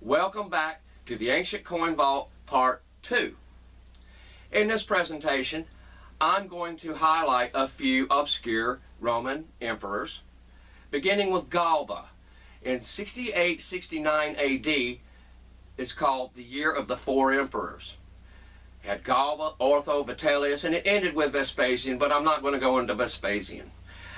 Welcome back to the Ancient Coin Vault Part 2. In this presentation, I'm going to highlight a few obscure Roman emperors, beginning with Galba. In 68-69 AD, it's called the Year of the Four Emperors. It had Galba, Otho, Vitellius, and it ended with Vespasian, but I'm not going to go into Vespasian.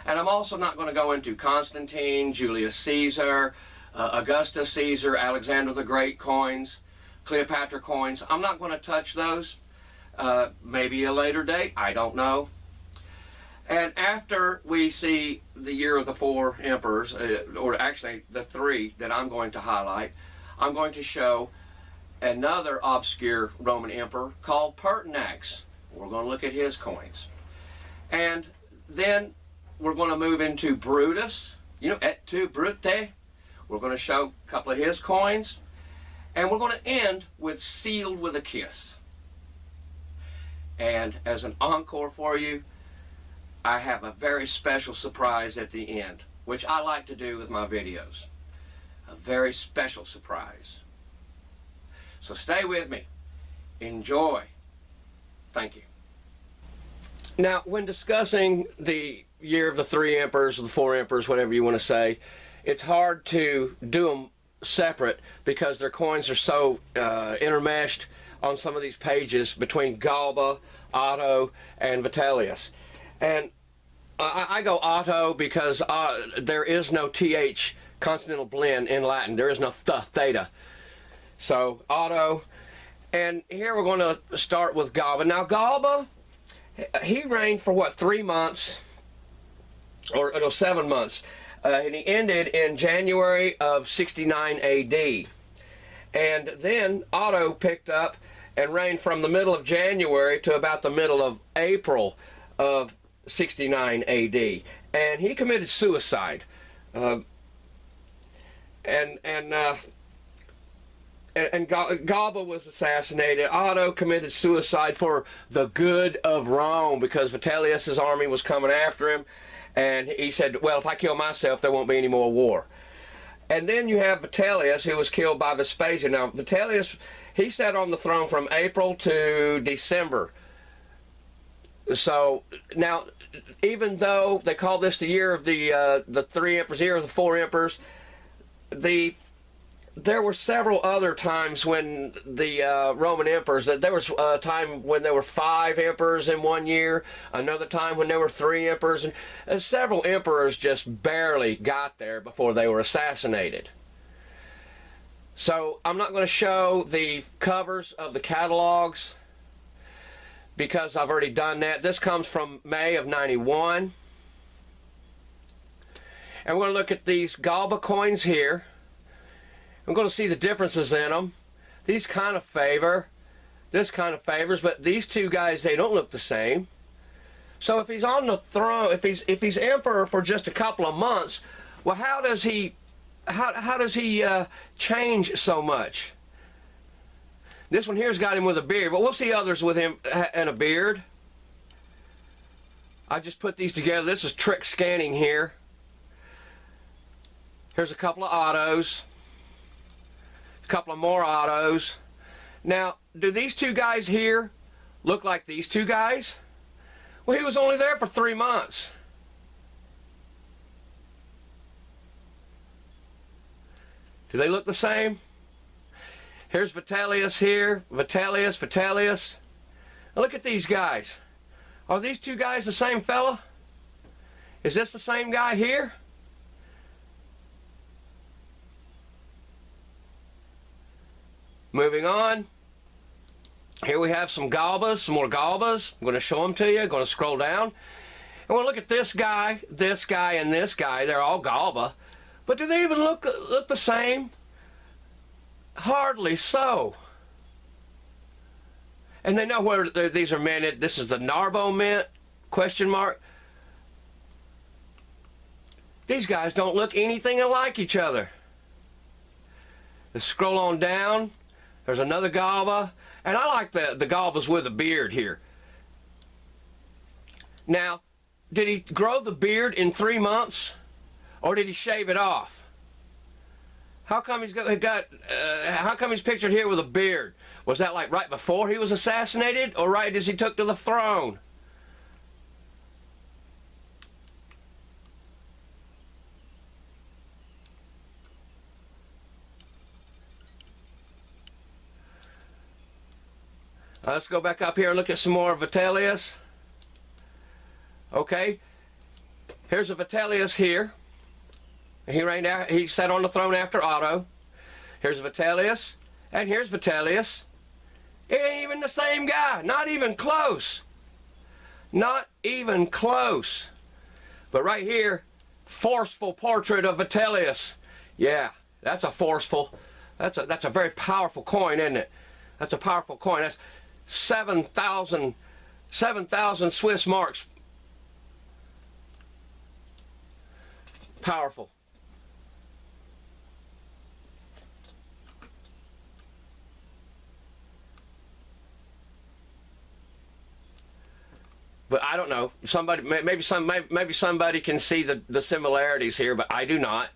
And I'm also not going to go into Constantine, Julius Caesar, Augustus Caesar, Alexander the Great coins, Cleopatra coins. I'm not going to touch those. Maybe a later date, I don't know. And after we see the Year of the Four Emperors, or actually the three that I'm going to highlight, I'm going to show another obscure Roman emperor called PERTINAX. We're going to look at his coins. And then we're going to move into Brutus, et tu Brute. We're going to show a couple of his coins. And we're going to end with Sealed with a Kiss. And as an encore for you, I have a very special surprise at the end, which I like to do with my videos. A very special surprise. So stay with me. Enjoy. Thank you. Now, when discussing the Year of the Three Emperors, or the Four Emperors, whatever you want to say, it's hard to do them separate because their coins are so intermeshed on some of these pages between Galba, Otto, and Vitellius. And I go Otto because there is no TH consonantal blend in Latin. There is no theta. So Otto. And here we're going to start with Galba. Now Galba, he reigned for what, 3 months? Or no, 7 months. And he ended in January of 69 AD. And then Otto picked up and reigned from the middle of January to about the middle of April of 69 AD. And he committed suicide. And Galba was assassinated. Otto committed suicide for the good of Rome because Vitellius' army was coming after him. And he said, well, if I kill myself, there won't be any more war. And then you have Vitellius, who was killed by Vespasian. Now, Vitellius, he sat on the throne from April to December. So, now, even though they call this the Year of the Three Emperors, Year of the Four Emperors, there were several other times when the Roman emperors, there was a time when there were 5 emperors in 1 year, another time when there were 3 emperors, and several emperors just barely got there before they were assassinated. So I'm not going to show the covers of the catalogs because I've already done that. This comes from May of 91. And we're going to look at these Galba coins here. I'm going to see the differences in them. These kind of favor. This kind of favors, but these two guys, they don't look the same. So if he's on the throne, if he's emperor for just a couple of months, well, how does he change so much? This one here's got him with a beard, but we'll see others with him and a beard. I just put these together. This is trick scanning here. Here's a couple of Ottos. A couple of more Ottos. Now, do these two guys here look like these two guys? Well, he was only there for 3 months. Do they look the same? Here's Vitellius here. Vitellius. Now look at these guys. Are these two guys the same fella? Is this the same guy here? Moving on, here we have some Galbas, some more Galbas. I'm going to show them to you. I'm going to scroll down. And we'll look at this guy, and this guy. They're all Galba. But do they even look the same? Hardly so. And they know where these are minted. This is the Narbo mint, question mark. These guys don't look anything alike each other. Let's scroll on down. There's another Galba, and I like the Galbas with a beard here. Now, did he grow the beard in 3 months, or did he shave it off? How come how come he's pictured here with a beard? Was that like right before he was assassinated, or right as he took to the throne? Let's go back up here and look at some more Vitellius. Okay, here's a Vitellius here. He sat on the throne after Otto. Here's Vitellius, and here's Vitellius. It ain't even the same guy. Not even close. Not even close. But right here, forceful portrait of Vitellius. Yeah, that's a forceful. That's a very powerful coin, isn't it? That's a powerful coin. That's 7,000 Swiss marks. Powerful. But I don't know. Maybe somebody can see the similarities here, but I do not.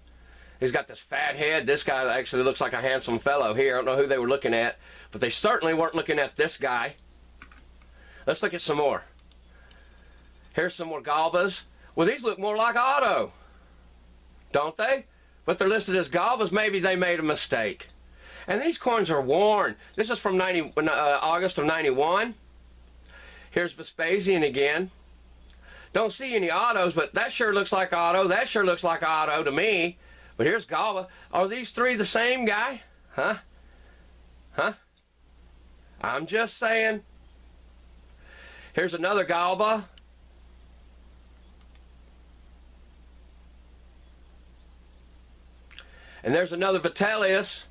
He's got this fat head. This guy actually looks like a handsome fellow here. I don't know who they were looking at, but they certainly weren't looking at this guy. Let's look at some more. Here's some more Galbas. Well, these look more like Otto, don't they? But they're listed as Galbas. Maybe they made a mistake. And these coins are worn. This is from August of 91. Here's Vespasian again. Don't see any Ottos, but that sure looks like Otto. That sure looks like Otto to me. But here's Galba. Are these three the same guy? Huh? Huh? I'm just saying. Here's another Galba. And there's another Vitellius.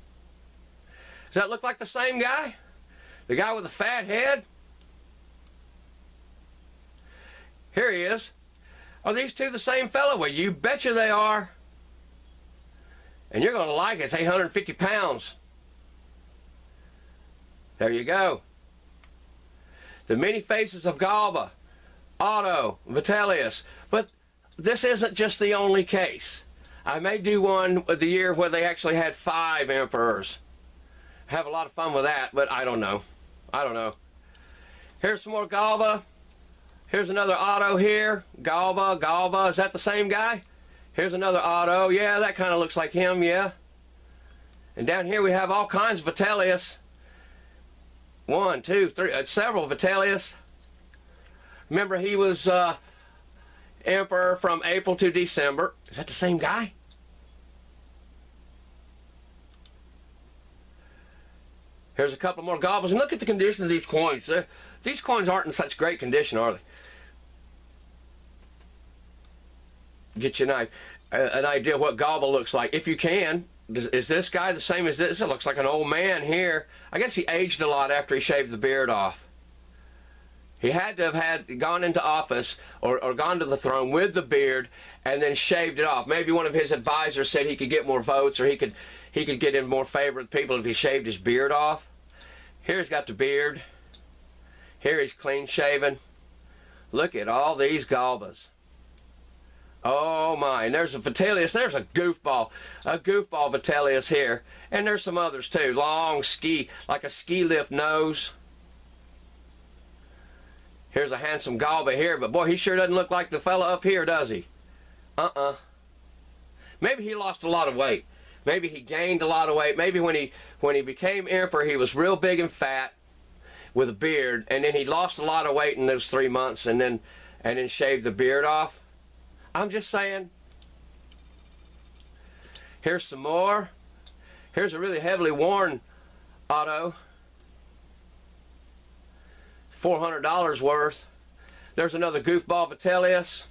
Does that look like the same guy? The guy with the fat head? Here he is. Are these two the same fellow? Well, you betcha they are. And you're going to like it. It's 850 pounds. There you go. The many faces of Galba, Otto, Vitellius. But this isn't just the only case. I may do one with the year where they actually had 5 emperors. Have a lot of fun with that, but I don't know. I don't know. Here's some more Galba. Here's another Otto here. Galba. Is that the same guy? Here's another Otto. Yeah, that kind of looks like him, yeah. And down here we have all kinds of Vitellius. 1, 2, 3, several Vitellius. Remember, he was emperor from April to December. Is that the same guy? Here's a couple more Galbas. And look at the condition of these coins. These coins aren't in such great condition, are they? Get you an idea what Galba looks like, if you can. Is this guy the same as this? It looks like an old man here. I guess he aged a lot after he shaved the beard off. He had to have gone into office or gone to the throne with the beard and then shaved it off. Maybe one of his advisors said he could get more votes, or he could get in more favor with people if he shaved his beard off. Here he's got the beard. Here he's clean shaven. Look at all these Galbas. Oh my, and there's a Vitellius. There's a goofball Vitellius here. And there's some others too. Long like a ski lift nose. Here's a handsome Galba here, but boy, he sure doesn't look like the fella up here, does he? Maybe he lost a lot of weight. Maybe he gained a lot of weight. Maybe when he became emperor, he was real big and fat with a beard, and then he lost a lot of weight in those 3 months, and then shaved the beard off. I'm just saying. Here's some more. Here's a really heavily worn Otto. $400 worth. There's another goofball Vitellius.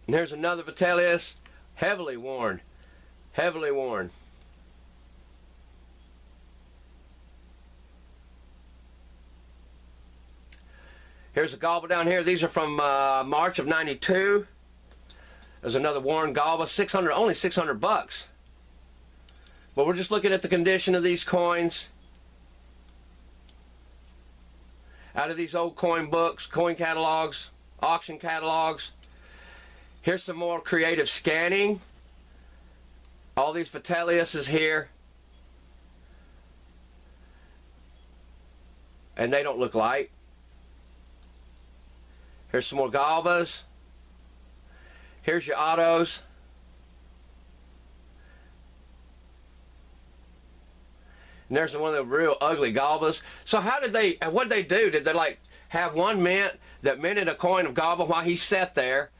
And there's another Vitellius. Heavily worn. Heavily worn. Here's a Galba down here. These are from March of '92. There's another worn Galba. Only 600 bucks. But we're just looking at the condition of these coins. Out of these old coin books, coin catalogs, auction catalogs. Here's some more creative scanning. All these Vitellius is here. And they don't look light. Here's some more Galbas. Here's your Ottos. And there's one of the real ugly Galbas. So how did they, what did they do? Did they like have one mint that minted a coin of Galba while he sat there?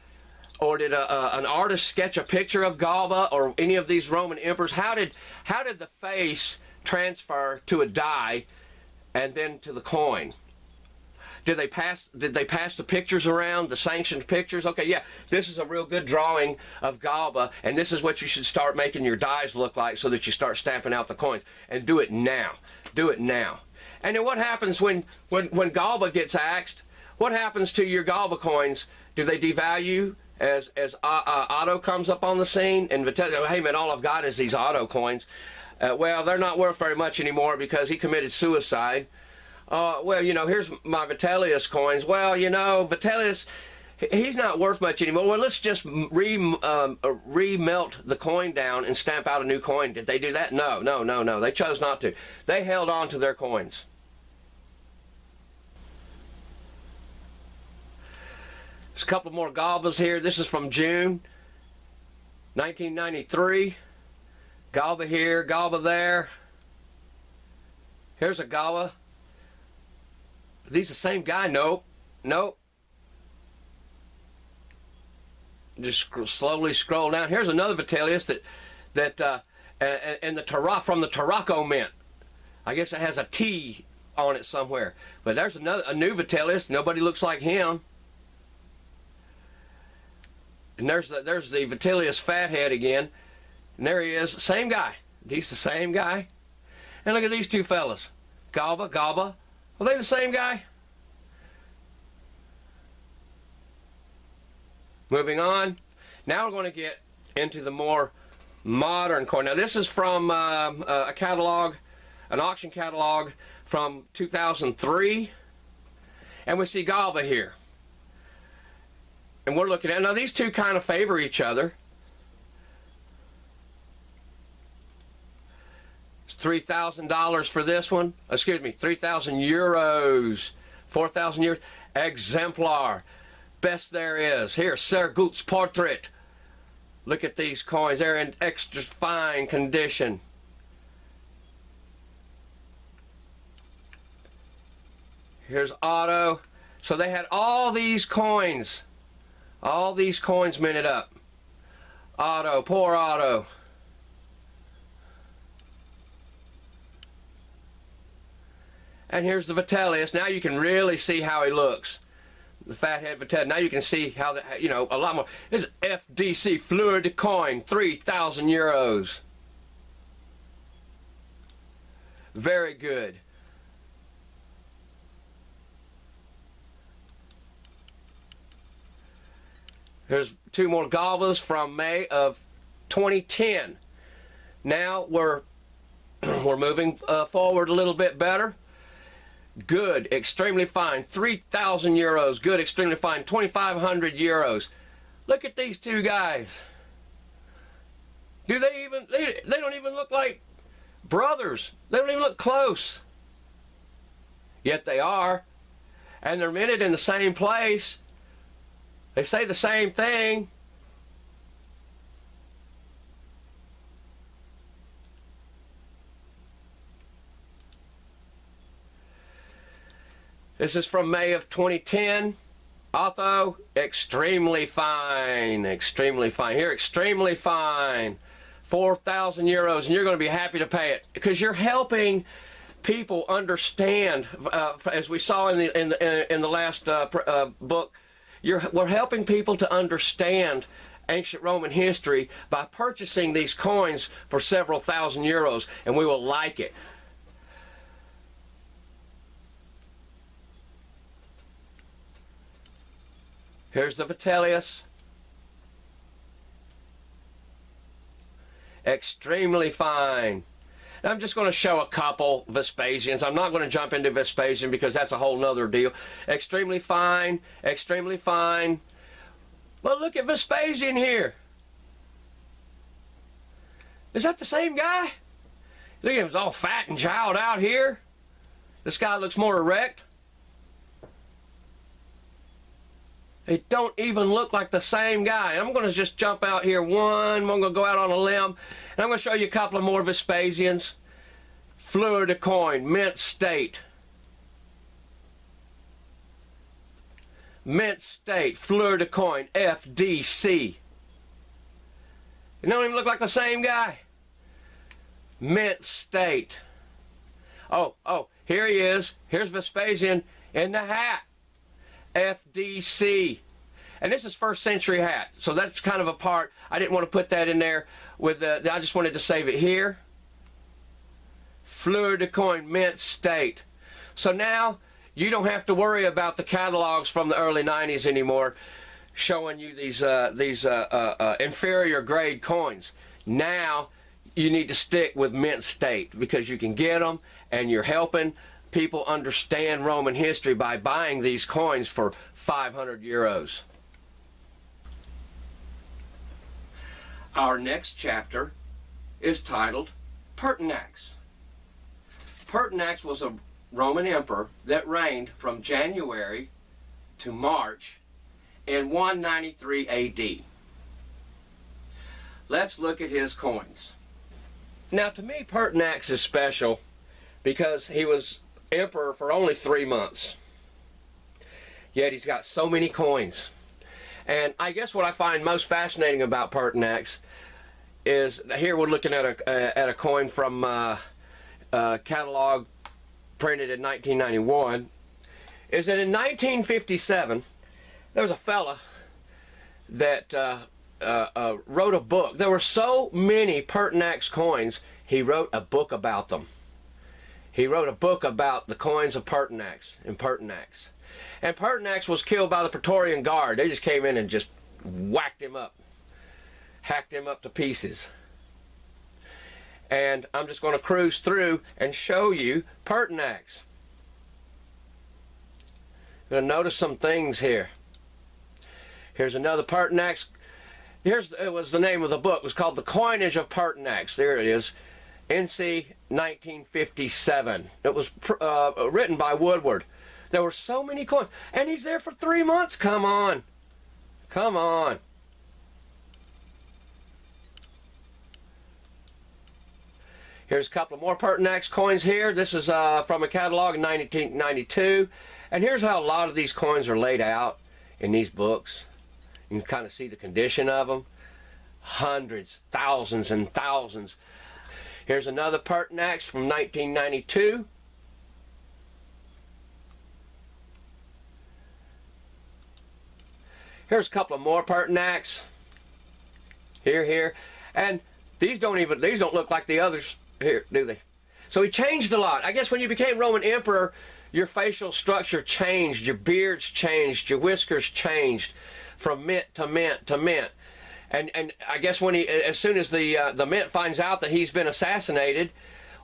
Or did an artist sketch a picture of Galba or any of these Roman emperors? How did the face transfer to a die and then to the coin? Did they pass the pictures around, the sanctioned pictures? Okay, yeah, this is a real good drawing of Galba, and this is what you should start making your dies look like so that you start stamping out the coins. And do it now. Do it now. And then what happens when Galba gets axed? What happens to your Galba coins? Do they devalue as Otto comes up on the scene? And Vitellius, hey man, all I've got is these Otto coins. Well, they're not worth very much anymore because he committed suicide. Well, you know, here's my Vitellius coins. Well, you know, Vitellius, he's not worth much anymore. Well, let's just remelt the coin down and stamp out a new coin. Did they do that? No, no, no, no. They chose not to. They held on to their coins. There's a couple more Galbas here. This is from June 1993. Galba here, Galba there. Here's a Galba. Are these the same guy? Nope. Nope. Just slowly scroll down. Here's another Vitellius and the from the Tarraco mint. I guess it has a T on it somewhere. But there's a new Vitellius. Nobody looks like him. And there's the Vitellius fathead again. And there he is. Same guy. He's the same guy. And look at these two fellas. Galba, Galba. Are they the same guy? Moving on. Now we're going to get into the more modern coin. Now this is from a catalog, an auction catalog from 2003. And we see Galba here. And we're looking at, now these two kind of favor each other. It's $3,000 for this one. Excuse me, 3,000 euros. 4,000 euros. Exemplar. Best there is. Here, Sir Goult's portrait. Look at these coins. They're in extra fine condition. Here's Otto. So they had all these coins. All these coins minted up. Otto, poor Otto. And here's the Vitellius. Now you can really see how he looks. The fathead Vitellius. Now you can see how, you know, a lot more. This is FDC Fleur de Coin, 3,000 euros. Very good. There's two more Galbas from May of 2010. Now we're moving forward a little bit better. Good, extremely fine, 3,000 euros. Good, extremely fine, 2,500 euros. Look at these two guys. Do they even? They don't even look like brothers. They don't even look close. Yet they are, and they're minted in the same place. They say the same thing. This is from May of 2010. Otho, extremely fine. Extremely fine. Here, extremely fine. 4,000 euros, and you're going to be happy to pay it because you're helping people understand, as we saw in the last book. We're helping people to understand ancient Roman history by purchasing these coins for several thousand euros, and we will like it. Here's the Vitellius. Extremely fine. Now I'm just going to show a couple Vespasians. I'm not going to jump into Vespasian because that's a whole nother deal. Extremely fine. Extremely fine. But look at Vespasian here. Is that the same guy? Look at him, he's all fat and jowled out here. This guy looks more erect. It don't even look like the same guy. I'm going to just jump out here one. I'm going to go out on a limb. And I'm going to show you a couple of more Vespasians. Fleur de coin, mint state. Mint state, fleur de coin, FDC. It don't even look like the same guy. Mint state. Oh, here he is. Here's Vespasian in the hat. FDC. And this is first century hat. So that's kind of a part. I didn't want to put that in there with the, I just wanted to save it here. Fleur de coin, mint state. So now you don't have to worry about the catalogs from the early 90s anymore showing you these inferior grade coins. Now you need to stick with mint state because you can get them and you're helping people understand Roman history by buying these coins for 500 euros. Our next chapter is titled PERTINAX. PERTINAX was a Roman emperor that reigned from January to March in 193 AD. Let's look at his coins. Now to me, PERTINAX is special because he was emperor for only 3 months. Yet he's got so many coins. And I guess what I find most fascinating about PERTINAX is, here we're looking at a coin from catalog printed in 1991, is that in 1957 there was a fella that wrote a book. There were so many PERTINAX coins, he wrote a book about them. He wrote a book about the coins of PERTINAX and PERTINAX. And PERTINAX was killed by the Praetorian Guard. They just came in and just whacked him up, hacked him up to pieces. And I'm just going to cruise through and show you PERTINAX. You're going to notice some things here. Here's another PERTINAX. It was the name of the book. It was called The Coinage of PERTINAX. There it is. NC 1957. It was written by Woodward. There were so many coins. And he's there for 3 months. Come on. Come on. Here's a couple of more PERTINAX coins here. This is from a catalog in 1992. And here's how a lot of these coins are laid out in these books. You can kind of see the condition of them. Hundreds, thousands, and thousands. Here's another PERTINAX from 1992. Here's a couple of more PERTINAX. Here. And these don't look like the others here, do they? So he changed a lot. I guess when you became Roman emperor, your facial structure changed, your beards changed, your whiskers changed from mint to mint to mint. And I guess when as soon as the mint finds out that he's been assassinated,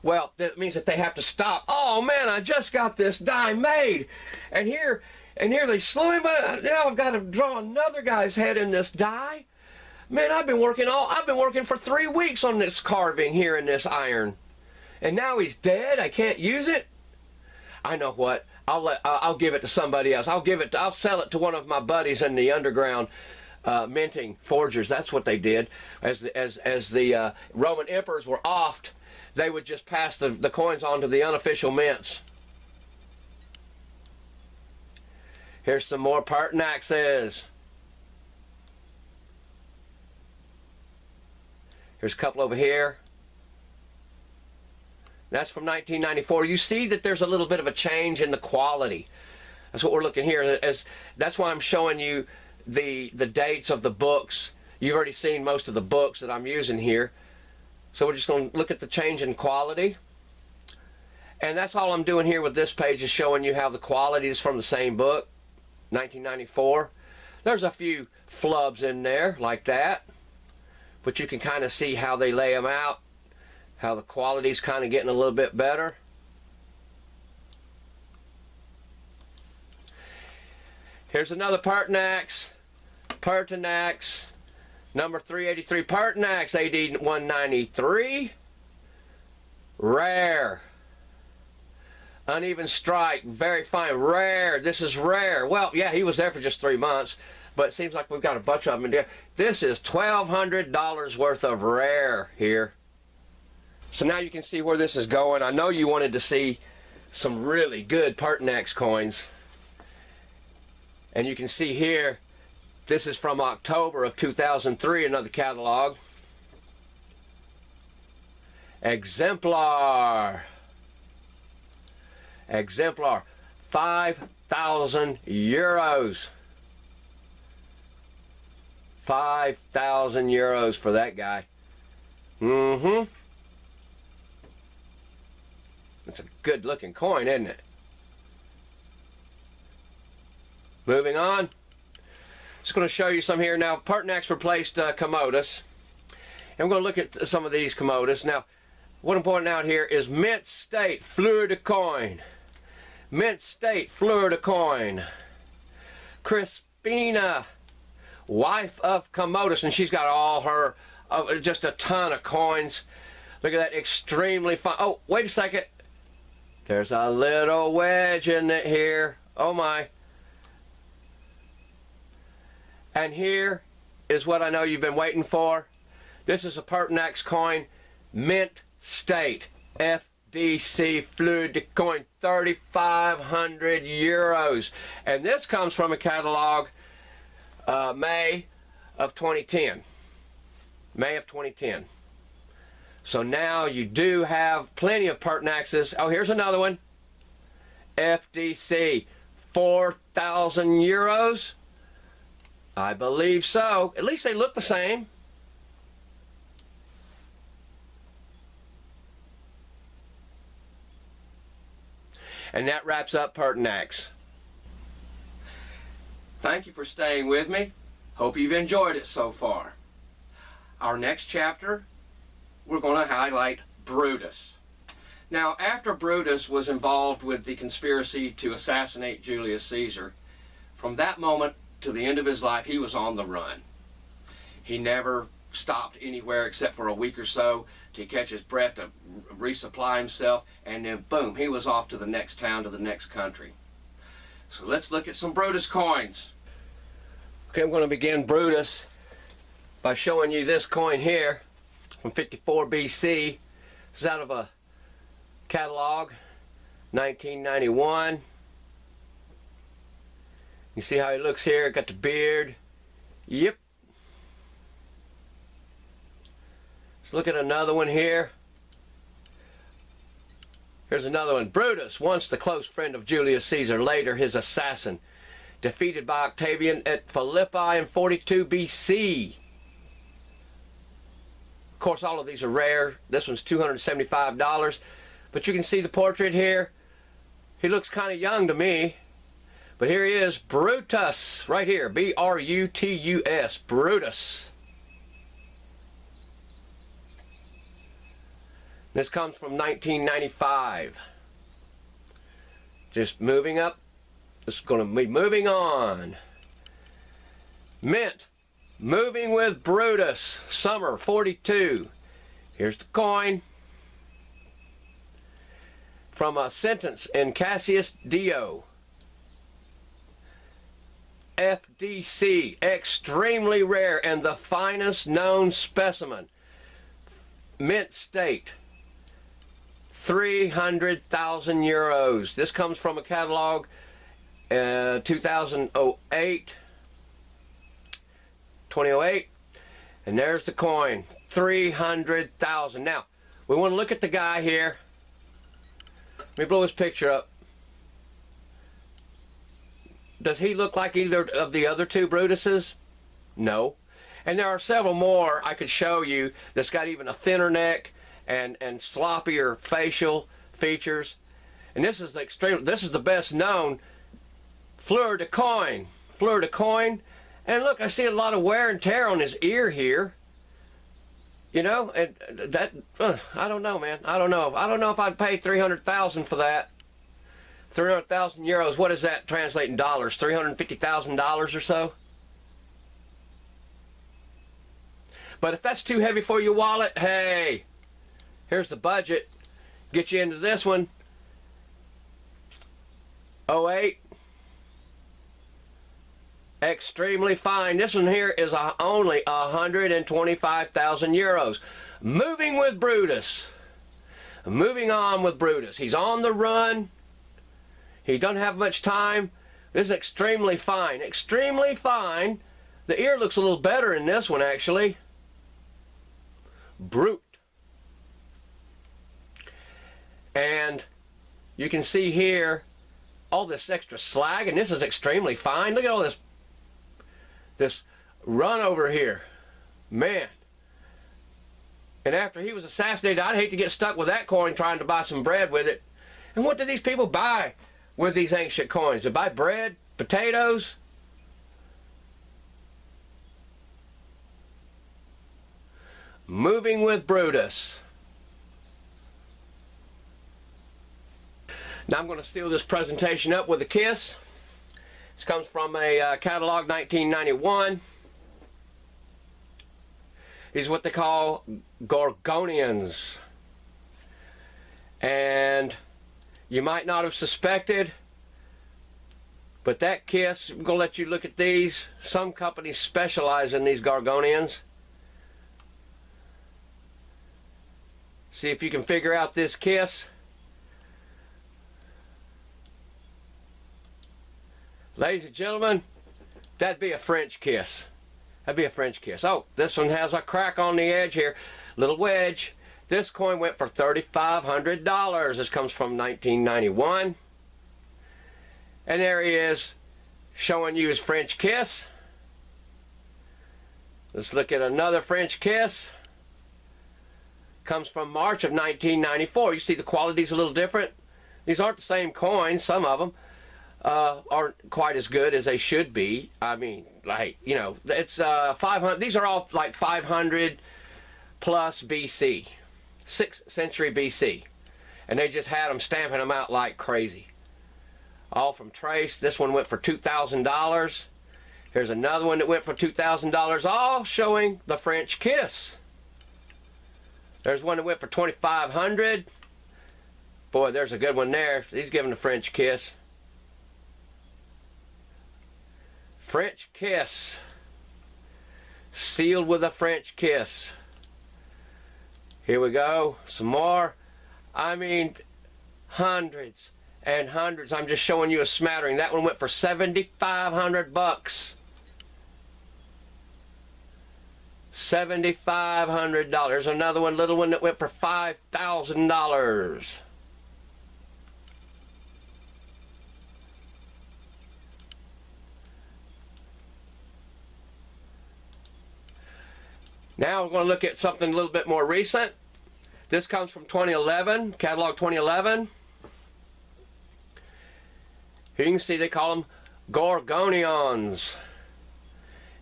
well, that means that they have to stop. Oh man, I just got this die made, and here they slew him. Now I've got to draw another guy's head in this die. Man, I've been working for 3 weeks on this carving here in this iron, and now he's dead. I can't use it. I know what. I'll give it to somebody else. I'll sell it to one of my buddies in the underground. Minting forgers. That's what they did. As the Roman emperors were offed, they would just pass the coins on to the unofficial mints. Here's some more PERTINAXes. Here's a couple over here. That's from 1994. You see that there's a little bit of a change in the quality. That's what we're looking here. That's why I'm showing you the dates of the books. You've already seen most of the books that I'm using here. So we're just going to look at the change in quality. And that's all I'm doing here with this page, is showing you how the quality is from the same book, 1994. There's a few flubs in there like that, but you can kind of see how they lay them out, how the quality's kind of getting a little bit better. Here's another PERTINAX. Number 383, PERTINAX, AD 193. Rare. Uneven strike, very fine. Rare. This is rare. Well, yeah, he was there for just 3 months, but it seems like we've got a bunch of them in there. This is $1,200 worth of rare here. So now you can see where this is going. I know you wanted to see some really good PERTINAX coins. And you can see here, this is from October of 2003, another catalog. Exemplar. Exemplar. 5,000 euros. 5,000 euros for that guy. It's a good looking coin, isn't it? Moving on. Just going to show you some here. Now, PERTINAX replaced Commodus. And we're going to look at some of these Commodus. Now, what I'm pointing out here is Mint State Fleur de Coin. Mint State Fleur de Coin. Crispina, wife of Commodus. And she's got all her, just a ton of coins. Look at that, extremely fine. Oh, wait a second. There's a little wedge in it here. Oh my. And here is what I know you've been waiting for. This is a PERTINAX coin, Mint State, FDC Fleur de Coin, 3,500 euros. And this comes from a catalog, May of 2010. May of 2010. So now you do have plenty of PERTINAXes. Oh, here's another one. FDC, 4,000 euros. I believe so. At least they look the same. And that wraps up PERTINAX. Thank you for staying with me. Hope you've enjoyed it so far. Our next chapter, we're going to highlight Brutus. Now, after Brutus was involved with the conspiracy to assassinate Julius Caesar, from that moment to the end of his life, he was on the run. He never stopped anywhere except for a week or so to catch his breath, to resupply himself, and then boom, he was off to the next town, to the next country. So let's look at some Brutus coins. Okay, I'm going to begin Brutus by showing you this coin here from 54 BC. This is out of a catalog, 1991. You see how he looks here, got the beard. Yep. Let's look at another one here. Here's another one. Brutus, once the close friend of Julius Caesar, later his assassin, defeated by Octavian at Philippi in 42 BC. Of course, all of these are rare. This one's $275. But you can see the portrait here. He looks kind of young to me. But here he is, Brutus, right here, B-R-U-T-U-S, Brutus. This comes from 1995. Just moving up. This is going to be moving on. Mint, moving with Brutus, summer 42. Here's the coin. From a sentence in Cassius Dio. FDC, extremely rare and the finest known specimen. Mint State, 300,000 euros. This comes from a catalog 2008, and there's the coin, 300,000. Now, we want to look at the guy here. Let me blow his picture up. Does he look like either of the other two Brutuses? No. And there are several more I could show you that's got even a thinner neck and sloppier facial features. And this is the best known Fleur de Coin. Fleur de Coin. And look, I see a lot of wear and tear on his ear here. You know, and that I don't know, man. I don't know. I don't know if I'd pay 300,000 for that. 300,000 euros. What does that translate in dollars? $350,000 or so? But if that's too heavy for your wallet, hey, here's the budget. Get you into this one. 08. Extremely fine. This one here is only 125,000 euros. Moving with Brutus. Moving on with Brutus. He's on the run. He doesn't have much time. This is extremely fine. Extremely fine. The ear looks a little better in this one, actually. Brute. And you can see here all this extra slag, and this is extremely fine. Look at all this run over here. Man. And after he was assassinated, I'd hate to get stuck with that coin trying to buy some bread with it. And what do these people buy with these ancient coins? They buy bread, potatoes. Moving with Brutus. Now I'm going to steal this presentation up with a kiss. This comes from a catalog 1991. These are what they call Gorgonians. And you might not have suspected, but that kiss, I'm going to let you look at these. Some companies specialize in these Gorgonians. See if you can figure out this kiss. Ladies and gentlemen, that'd be a French kiss. That'd be a French kiss. Oh, this one has a crack on the edge here. Little wedge. This coin went for $3,500. This comes from 1991. And there he is, showing you his French kiss. Let's look at another French kiss. Comes from March of 1994. You see the quality's a little different. These aren't the same coins, some of them. Aren't quite as good as they should be. I mean, like, you know, it's 500. These are all like 500 plus BC, 6th century BC, and they just had them stamping them out like crazy. All from trace. This one went for $2,000. Here's another one that went for $2,000. All showing the French kiss. There's one that went for $2,500. Boy, there's a good one there. He's giving the French kiss. French kiss, sealed with a French kiss. Here we go, some more. I mean, hundreds and hundreds. I'm just showing you a smattering. That one went for $7,500 bucks. $7,500. There's another one, little one that went for $5,000. Now we're going to look at something a little bit more recent. This comes from 2011, catalog 2011. Here you can see they call them Gorgonians.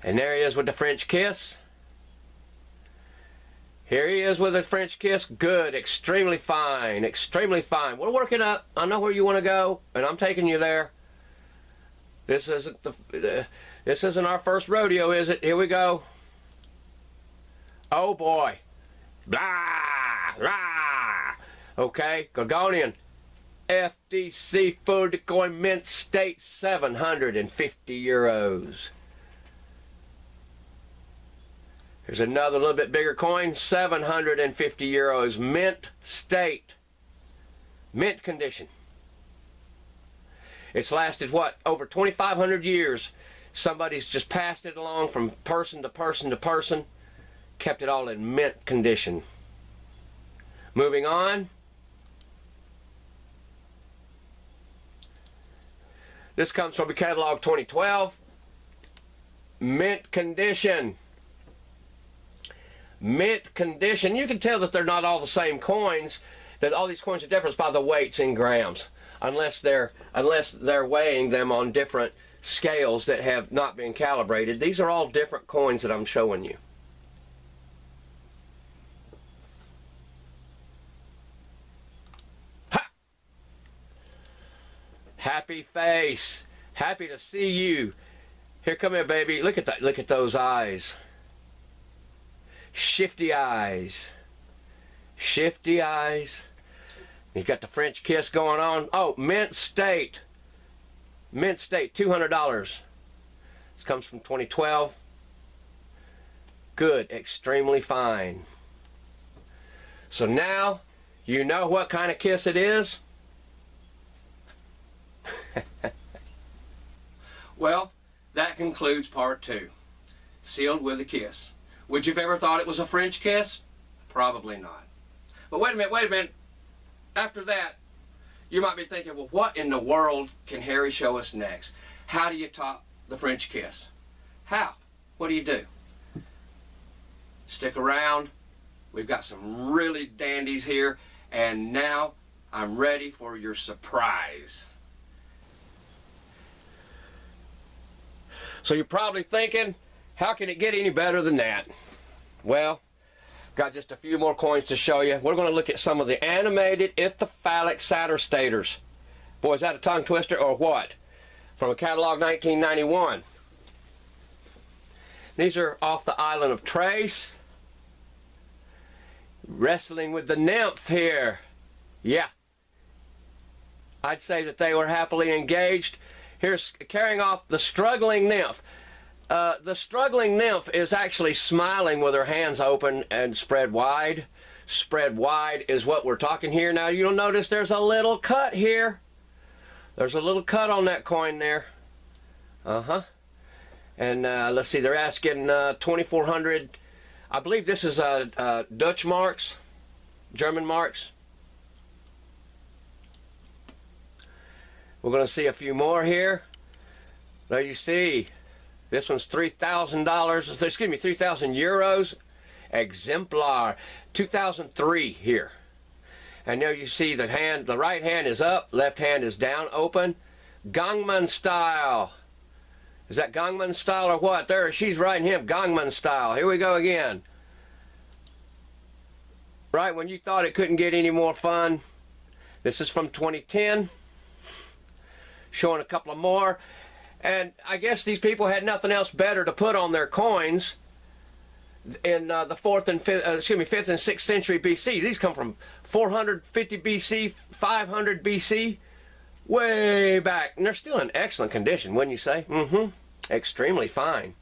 And there he is with the French kiss. Here he is with a French kiss. Good, extremely fine, extremely fine. We're working up. I know where you want to go, and I'm taking you there. This isn't this isn't our first rodeo, is it? Here we go. Oh boy. Blah, blah. Okay, Gorgonian. FDC Food Coin Mint State, 750 euros. Here's another little bit bigger coin, 750 euros. Mint State. Mint condition. It's lasted, what, over 2,500 years. Somebody's just passed it along from person to person to person. Kept it all in mint condition. Moving on. This comes from the catalog 2012. Mint condition. Mint condition. You can tell that they're not all the same coins. That all these coins are different by the weights in grams, unless they're weighing them on different scales that have not been calibrated. These are all different coins that I'm showing you. Happy face. Happy to see you. Here, come here, baby. Look at that. Look at those eyes. Shifty eyes. Shifty eyes. He's got the French kiss going on. Oh, Mint State. Mint State, $200. This comes from 2012. Good, extremely fine. So now you know what kind of kiss it is? Well, that concludes part 2. Sealed with a kiss. Would you have ever thought it was a French kiss? Probably not. But wait a minute. After that, you might be thinking, well, what in the world can Harry show us next? How do you top the French kiss? How? What do you do? Stick around. We've got some really dandies here, and now I'm ready for your surprise. So you're probably thinking, how can it get any better than that? Well, got just a few more coins to show you. We're going to look at some of the animated ithyphallic satyr-staters. Boy, is that a tongue twister or what? From a catalog 1991. These are off the island of Trace. Wrestling with the nymph here. Yeah. I'd say that they were happily engaged. Here's carrying off the struggling nymph. The struggling nymph is actually smiling with her hands open and spread wide. Spread wide is what we're talking here. Now you'll notice there's a little cut here. There's a little cut on that coin there. And let's see, they're asking 2,400. I believe this is Dutch marks, German marks. We're going to see a few more here. There you see, this one's $3,000, excuse me, 3,000 euros. Exemplar, 2003 here. And there you see the hand, the right hand is up, left hand is down, open. Gangnam style. Is that Gangnam style or what? There, she's writing him, Gangnam style. Here we go again. Right when you thought it couldn't get any more fun. This is from 2010. Showing a couple of more. And I guess these people had nothing else better to put on their coins in the 5th and 6th century BC. These come from 450 BC, 500 BC, way back. And they're still in excellent condition, wouldn't you say? Extremely fine.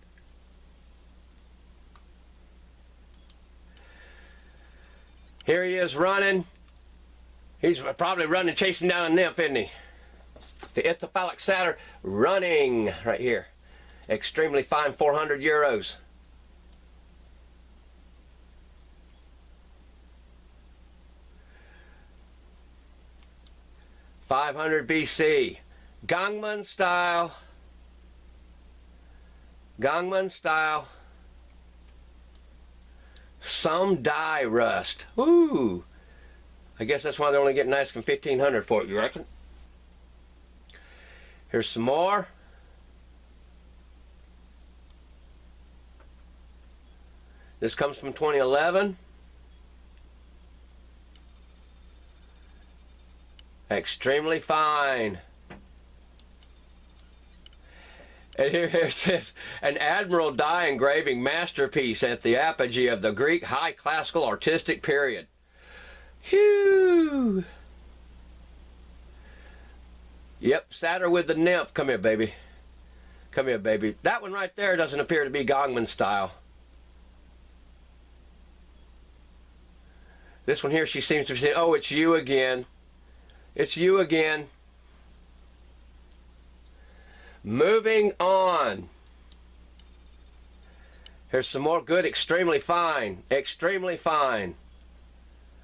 Here he is running. He's probably running, chasing down a nymph, isn't he? The ithyphallic satyr running right here. Extremely fine, 400 euros. $500 BC. Gangnam style. Gangnam style. Some dye rust. Ooh. I guess that's why they're only getting asking 1,500 for it, you reckon? Here's some more. This comes from 2011. Extremely fine. And here it says, an admiral die engraving masterpiece at the apogee of the Greek high classical artistic period. Phew! Yep, satyr with the nymph. Come here, baby. Come here, baby. That one right there doesn't appear to be Gangnam style. This one here, she seems to be saying, oh, it's you again. It's you again. Moving on. Here's some more good, extremely fine. Extremely fine.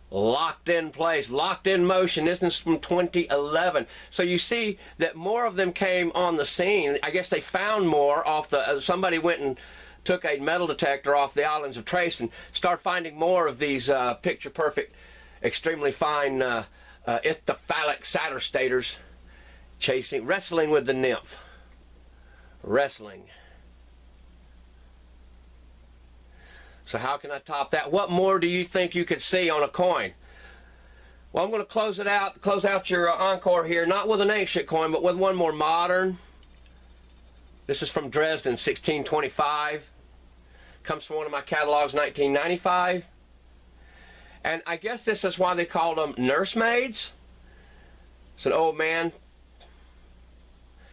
Locked in place, locked in motion. This is from 2011. So you see that more of them came on the scene. I guess they found more off the, somebody went and took a metal detector off the islands of Trace and started finding more of these picture perfect, extremely fine ithyphallic satyr-staters chasing, wrestling with the nymph. Wrestling. So how can I top that? What more do you think you could see on a coin? Well, I'm going to close it out, close out your encore here, not with an ancient coin, but with one more modern. This is from Dresden, 1625. Comes from one of my catalogs, 1995. And I guess this is why they called them nursemaids. It's an old man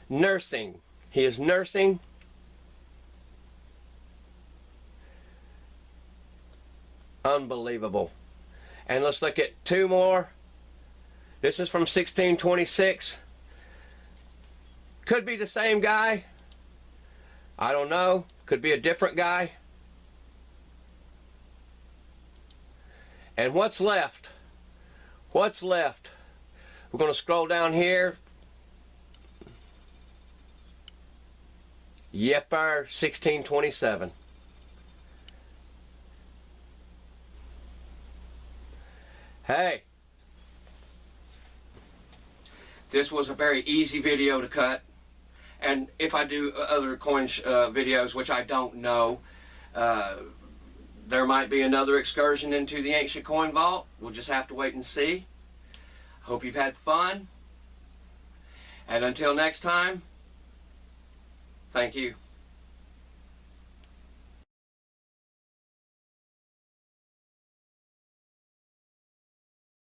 nursing. He is nursing. Unbelievable. And let's look at two more. This is from 1626. Could be the same guy. I don't know. Could be a different guy. And what's left? What's left? We're going to scroll down here. Yepper, 1627. Hey. This was a very easy video to cut. And if I do other coin videos, which I don't know, there might be another excursion into the ancient coin vault. We'll just have to wait and see. Hope you've had fun. And until next time, thank you.